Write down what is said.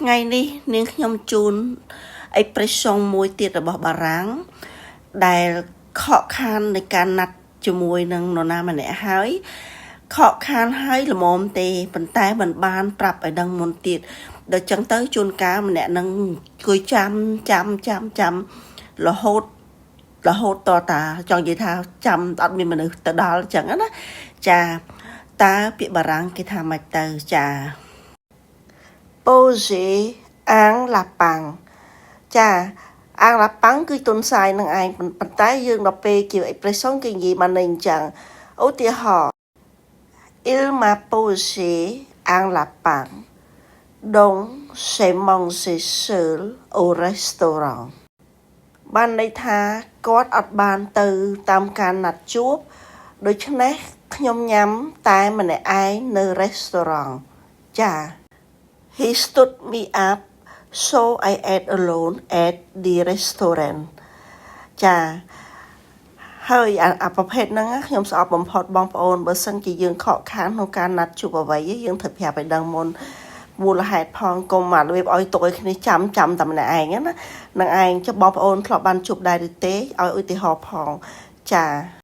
ngày đi nên nhom chun ấy pressong môi tiệt ở bảo ráng đài khó khănในการนัดជាមួយនឹងនរណាម្នាក់ហើយខកខានហើយល្មមទេប៉ុន្តែមិនបានប្រាប់ឲ្យដឹងមុនទៀតដល់ចឹងទៅជួនកាលម្នាក់នឹងគួយចាំរហូតតតាចង់និយាយថាចាំអត់មានមនុស្សទៅដល់ចឹងណាចាតើពាក្យបារាំងគេថាម៉េចទៅចា Poser ang lapang ចាអាងឡាប៉ាំងគឺទុនសាយនឹងឯងប៉ុន្តែយើងដល់ពេលជា expression គេនិយាយមកនឹងអញ្ចឹងឧទាហរណ៍ Il m'a posé un lapin donc j'ai mangé seul au restaurant បានន័យថាគាត់អត់បានទៅតាមការណាត់ជួបដូច្នេះខ្ញុំញ៉ាំតែម្នាក់ឯងនៅ restaurant ចា He stood me up so I ate alone at the restaurant ចាហើយអាប្រភេទហ្នឹងខ្ញុំស្អប់បំផុតបងប្អូនបើសិនជាយើងខកខានក្នុងការណាត់ជួបអ្វីយើងត្រូវប្រាប់ឲ្យដឹងមុនមូលហេតុផងកុំមករបៀបឲ្យទុកឲ្យគ្នាចាំតែម្នាក់ឯងណានឹងឯងចុះបងប្អូនធ្លាប់បានជួបដែរឬទេឲ្យឧទាហរណ៍ផងចា